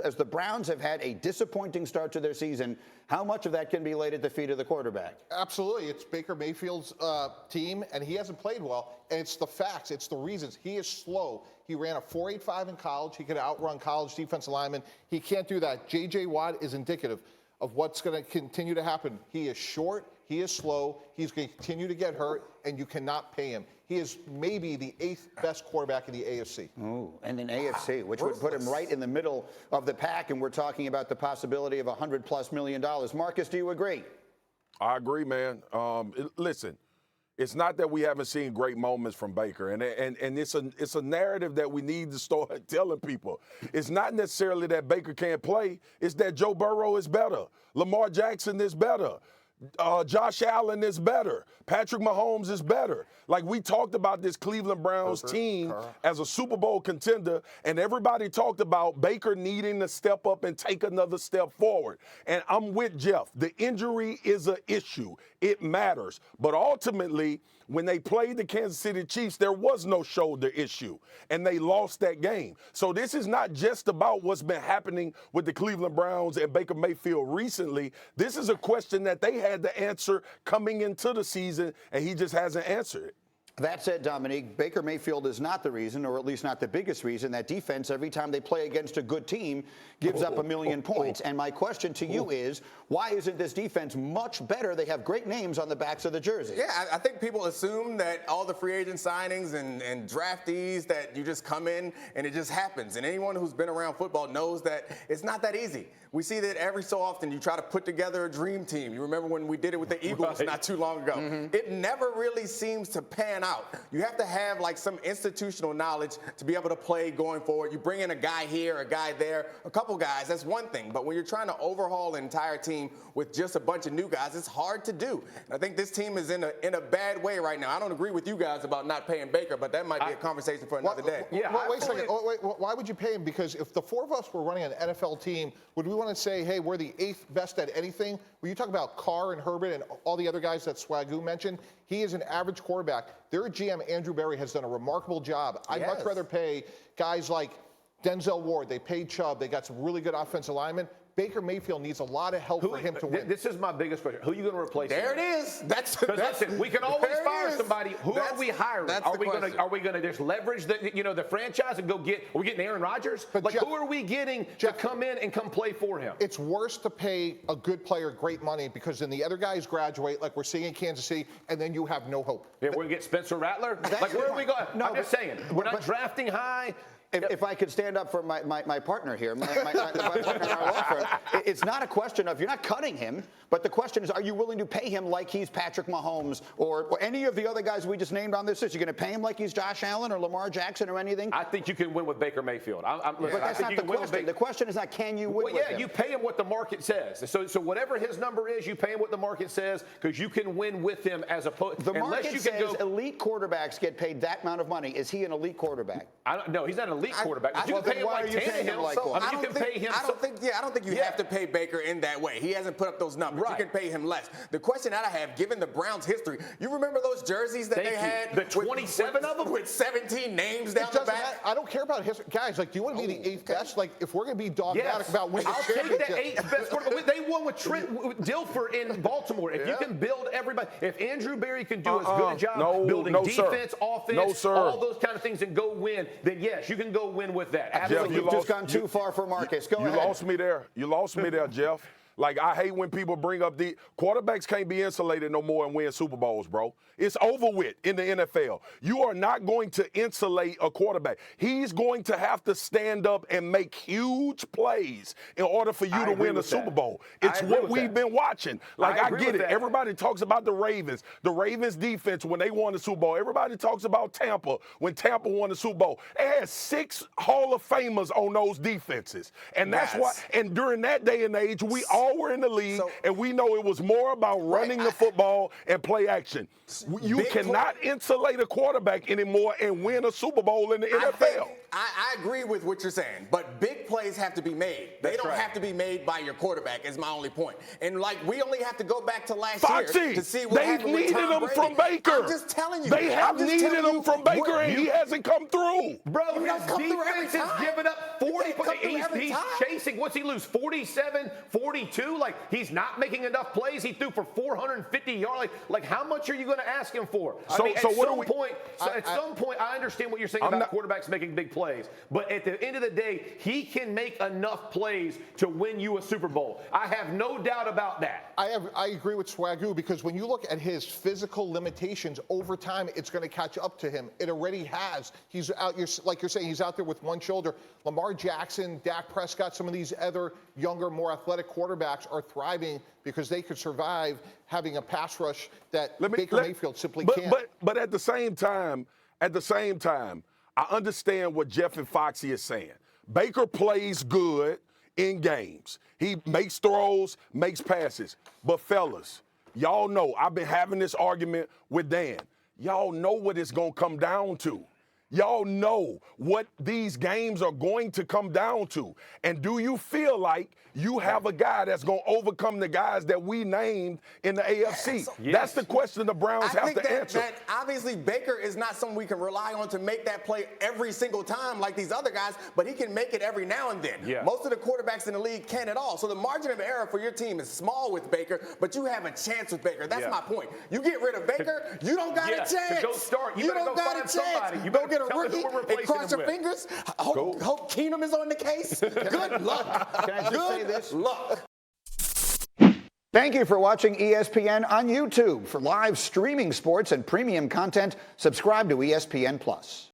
as the Browns have had a disappointing start to their season, how much of that can be laid at the feet of the quarterback? Absolutely. It's Baker Mayfield's team, and he hasn't played well. And it's the facts. It's the reasons. He is slow. He ran a 4.85 in college. He could outrun college defensive linemen. He can't do that. J.J. Watt is indicative of what's going to continue to happen. He is short. He is slow. He's going to continue to get hurt, and you cannot pay him. He is maybe the 8th best quarterback in the AFC. Oh, and in AFC, which would put him right in the middle of the pack, and we're talking about the possibility of $100+ million. Marcus, do you agree? I agree, man. Listen, it's not that we haven't seen great moments from Baker, and it's a narrative that we need to start telling people. It's not necessarily that Baker can't play. It's that Joe Burrow is better. Lamar Jackson is better. Josh Allen is better. Patrick Mahomes is better. Like, we talked about this Cleveland Browns team as a Super Bowl contender, and everybody talked about Baker needing to step up and take another step forward. And I'm with Jeff. The injury is an issue. It matters. But ultimately, when they played the Kansas City Chiefs, there was no shoulder issue, and they lost that game. So this is not just about what's been happening with the Cleveland Browns and Baker Mayfield recently. This is a question that they had to answer coming into the season, and he just hasn't answered it. That said, Dominique, Baker Mayfield is not the reason, or at least not the biggest reason, that defense, every time they play against a good team, gives up 1 million points. And my question to you is, why isn't this defense much better? They have great names on the backs of the jerseys. Yeah, I think people assume that all the free agent signings and draftees, that you just come in and it just happens. And anyone who's been around football knows that it's not that easy. We see that every so often you try to put together a dream team. You remember when we did it with the Eagles not too long ago. It never really seems to pan out. You have to have like some institutional knowledge to be able to play going forward. You bring in a guy here, a guy there, a couple guys, that's one thing. But when you're trying to overhaul an entire team with just a bunch of new guys, it's hard to do. And I think this team is in a bad way right now. I don't agree with you guys about not paying Baker, but that might be a conversation for another day. Yeah, wait a second. Why would you pay him? Because if the four of us were running an NFL team, would we want to say, hey, we're the 8th best at anything? When you talk about Carr and Herbert and all the other guys that Swagoo mentioned, he is an average quarterback. Their GM, Andrew Berry, has done a remarkable job. I'd much rather pay guys like Denzel Ward. They paid Chubb. They got some really good offensive linemen. Baker Mayfield needs a lot of help for him to win. This is my biggest question. Who are you going to replace? There it is. Listen, we can always fire somebody. Who are we hiring? Are we going to just leverage the franchise and go get? Are we getting Aaron Rodgers? Like, Jeff, who are we getting to come in and come play for him? It's worse to pay a good player great money, because then the other guys graduate, like we're seeing in Kansas City, and then you have no hope. Yeah, we're going to get Spencer Rattler. Like, where are we going? No, I'm just saying, we're not drafting high. If I could stand up for my partner here, my partner in our law firm, it's not a question of, you're not cutting him, but the question is, are you willing to pay him like he's Patrick Mahomes or any of the other guys we just named on this list? You're going to pay him like he's Josh Allen or Lamar Jackson or anything? I think you can win with Baker Mayfield. But that's not the question. The question is not, can you win with him? You pay him what the market says. So whatever his number is, you pay him what the market says, because you can win with him as opposed. The market says elite quarterbacks get paid that amount of money. Is he an elite quarterback? No, he's not an elite quarterback. But you can pay him like Tannenbaum. I don't think you have to pay Baker in that way. He hasn't put up those numbers. You can pay him less. The question that I have, given the Browns' history, you remember those jerseys that they had? The 27 of them? With 17 names down the back? I don't care about history. Guys, like, do you want to be the 8th best? Like, if we're going to be dogmatic about winning I'll take the 8th best quarterback. They won with Trent Dilfer in Baltimore. If you can build everybody, if Andrew Berry can do as good a job building defense, offense, all those kind of things and go win, then yes, you can go win with that. Absolutely. You've just gone too far for Marcus. Go ahead. You lost me there. You lost me there, Jeff. Like, I hate when people bring up the quarterbacks can't be insulated no more and win Super Bowls, bro. It's over with in the NFL. You are not going to insulate a quarterback. He's going to have to stand up and make huge plays in order for you to win a Super Bowl. It's what we've been watching. Like, I get it. Everybody talks about the Ravens. The Ravens defense when they won the Super Bowl. Everybody talks about Tampa when Tampa won the Super Bowl. They had 6 Hall of Famers on those defenses. And that's why, and during that day and age, we all were in the league, and we know it was more about running the football and play action. You cannot insulate a quarterback anymore and win a Super Bowl in the NFL. I agree with what you're saying, but big plays have to be made. They don't have to be made by your quarterback, is my only point. And, like, we only have to go back to last year to see what happened with Tom Brady. They've needed him from Baker. I'm just telling you. They have needed him from Baker, and he hasn't come through. Bro, his defense has given up 40 points. He's chasing. What's he lose? 47, 42? Like, he's not making enough plays. He threw for 450 yards. Like how much are you going to ask him for? I mean, at some point, I understand what you're saying about quarterbacks making big plays. But at the end of the day, he can make enough plays to win you a Super Bowl. I have no doubt about that. I agree with Swagoo, because when you look at his physical limitations over time, it's going to catch up to him. It already has. He's out, like you're saying, he's out there with one shoulder. Lamar Jackson, Dak Prescott, some of these other younger, more athletic quarterbacks are thriving because they could survive having a pass rush that Baker Mayfield simply can't. But at the same time, I understand what Jeff and Foxy is saying. Baker plays good in games. He makes throws, makes passes. But fellas, y'all know, I've been having this argument with Dan. Y'all know what it's going to come down to. Y'all know what these games are going to come down to. And do you feel like you have a guy that's going to overcome the guys that we named in the AFC? Yes. That's the question the Browns have to answer. That obviously Baker is not someone we can rely on to make that play every single time like these other guys, but he can make it every now and then. Yeah. Most of the quarterbacks in the league can't at all. So the margin of error for your team is small with Baker, but you have a chance with Baker. That's my point. You get rid of Baker, you don't got a chance. To go start, you don't got a chance. Somebody. You go get a rookie and cross your fingers. Hope Keenum is on the case. Good luck. Can I just say this? Luck. Thank you for watching ESPN on YouTube. For live streaming sports and premium content, subscribe to ESPN+.